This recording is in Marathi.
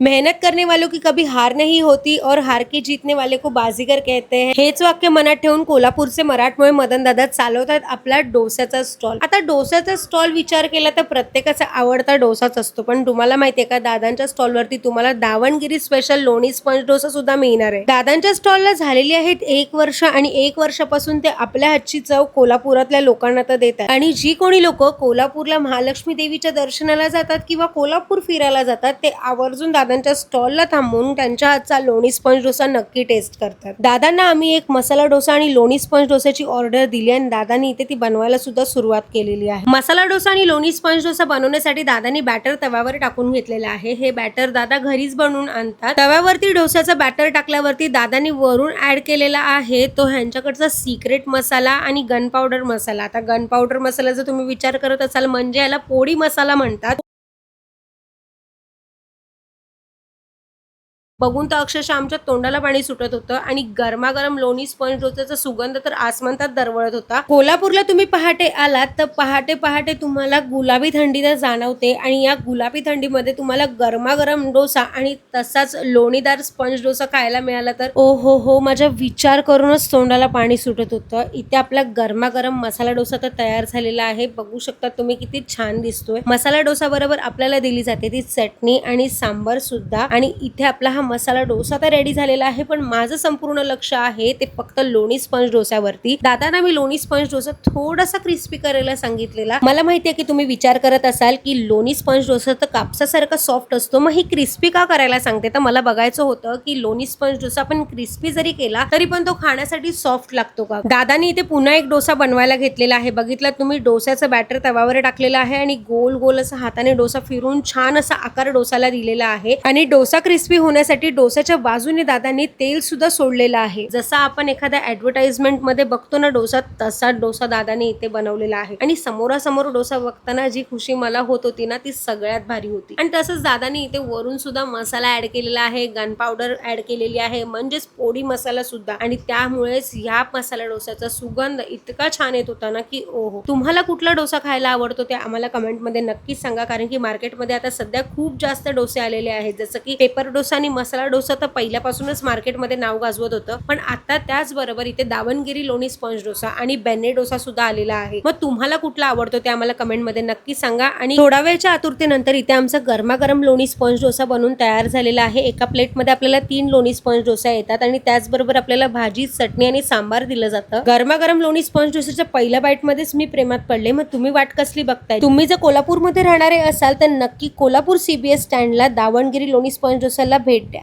मेहनत करने वालों की कभी हार नहीं होती और हार के जीतने वाले को बाजीगर कहते हैं. हेच वाक्य मनात ठेवून कोल्हापूरचे मराठमोळे मदन दादा चालवतात आपला डोस्याचा स्टॉल. आता डोस्याचा स्टॉल विचार केला तर प्रत्येकाचा आवडता डोसाच असतो, पण तुम्हाला माहितीये का दादांच्या स्टॉलवरती तुम्हाला दावणगिरी स्पेशल लोणी स्पंज डोसा सुद्धा मिळणार आहे. दादांच्या स्टॉलला झालेली आहेत 1 वर्ष आणि 1 वर्षापासून ते आपल्या हातची चव कोल्हापुरातल्या लोकांना तर देतात. आणि जी कोणी लोक कोल्हापूरला महालक्ष्मी देवीच्या दर्शनाला जातात किंवा कोल्हापूर फिरायला जातात ते आवर्जून दादांच्या स्टॉलला थांबून त्यांच्या हातचा लोणी स्पंज डोसा नक्की टेस्ट करतात. दादांना आम्ही एक मसाला डोसा आणि लोणी स्पंज डोसाची ऑर्डर दिली आणि दादांनी इथे ती बनवायला सुद्धा सुरुवात केलेली आहे. मसाला डोसा आणि लोणी स्पंज डोसा बनवण्यासाठी दादांनी बॅटर तव्यावर टाकून घेतलेलं आहे. हे बॅटर दादा घरीच बनवून आणतात. तव्यावरती डोसाचा बॅटर टाकल्यावरती दादांनी वरून ऍड केलेला आहे तो ह्यांच्याकडचा सिक्रेट मसाला आणि गन पावडर मसाला. आता गन पावडर मसाल्याचा तुम्ही विचार करत असाल म्हणजे याला पोडी मसाला म्हणतात. बघून तर अक्षरशः आमच्या तोंडाला पाणी सुटत होतं आणि गरमागरम लोणी स्पंज डोसाचा सुगंध तर आसमंतात दरवळत होता. कोल्हापूरला तुम्ही पहाटे आलात तर पहाटे पहाटे तुम्हाला गुलाबी थंडी तर जाणवते आणि या गुलाबी थंडीमध्ये तुम्हाला गरमागरम डोसा आणि तसाच लोणीदार स्पंज डोसा खायला मिळाला तर ओ हो माझ्या विचार करूनच तोंडाला पाणी सुटत होतं. इथे आपला गरमागरम मसाला डोसा तर तयार झालेला आहे. बघू शकता तुम्ही किती छान दिसतोय. मसाला डोसा बरोबर आपल्याला दिली जाते ती चटणी आणि सांबार सुद्धा. आणि इथे आपला हा मसाला डोसा तर रेडी झालेला आहे, पण माझं संपूर्ण लक्ष आहे ते फक्त लोणी स्पंज डोस्यावरती. दादांना मी लोणी स्पंज डोसा थोडासा क्रिस्पी करायला सांगितलेला. मला माहितीये की तुम्ही विचार करत असाल की लोणी स्पंज डोसा तर कापसासारखा सॉफ्ट असतो, मग ही क्रिस्पी का करायला सांगते. तर मला बघायचं होतं की लोणी स्पंज डोसा पण क्रिस्पी जरी केला तरी पण तो खाण्यासाठी सॉफ्ट लागतो का. दादांनी इथे पुन्हा एक डोसा बनवायला घेतलेला आहे. बघितलं तुम्ही डोस्याचं बॅटर तव्यावर टाकलेलं आहे आणि गोल गोल असं हाताने डोसा फिरून छान असा आकार डोसाला दिलेला आहे. आणि डोसा क्रिस्पी होण्यासाठी डोसाच्या बाजूने दादांनी तेल सुद्धा सोडलेलं आहे. जसा आपण एखाद्या ऍडव्हर्टाइजमेंट मध्ये बघतो ना डोसा, तसा डोसा दादाने इथे बनवलेला आहे. आणि समोरासमोर डोसा बघताना जी खुशी मला होत होती ना ती सगळ्यात भारी होती. आणि तसंच दादाने इथे वरून सुद्धा मसाला ऍड केलेला आहे, गन पावडर ऍड केलेली आहे, म्हणजेच पोडी मसाला सुद्धा. आणि त्यामुळेच या मसाला डोसाचा सुगंध इतका छान येत होता ना की ओहो. तुम्हाला कुठला डोसा खायला आवडतो ते आम्हाला कमेंट मध्ये नक्कीच सांगा, कारण की मार्केटमध्ये आता सध्या खूप जास्त डोसे आलेले आहेत. जसं की पेपर डोसा आणि मसाला डोसा तर पहिल्यापासूनच मार्केटमध्ये नाव गाजवत होतं, पण आता त्याचबरोबर इथे दावणगिरी लोणी स्पंज डोसा आणि बेन्ने डोसा सुद्धा आलेला आहे. मग तुम्हाला कुठला आवडतो ते आम्हाला कमेंट मध्ये नक्की सांगा. आणि थोड्या वेळच्या आतुरतेनंतर इथे आमचा गरमागरम लोणी स्पंज डोसा बनवून तयार झालेला आहे. एका प्लेटमध्ये आपल्याला 3 लोणी स्पंज डोसा येतात आणि त्याचबरोबर आपल्याला भाजी, चटणी आणि सांबार दिलं जातं. गरमागरम लोणी स्पंज डोसाच्या पहिल्या बाईट मध्येच मी प्रेमात पडले. मग तुम्ही वाट कसली बघताय. तुम्ही जर कोल्हापूरमध्ये राहणारे असाल तर नक्की कोल्हापूर CBS स्टँडला दावणगिरी लोणी स्पंज डोसाला भेट द्या.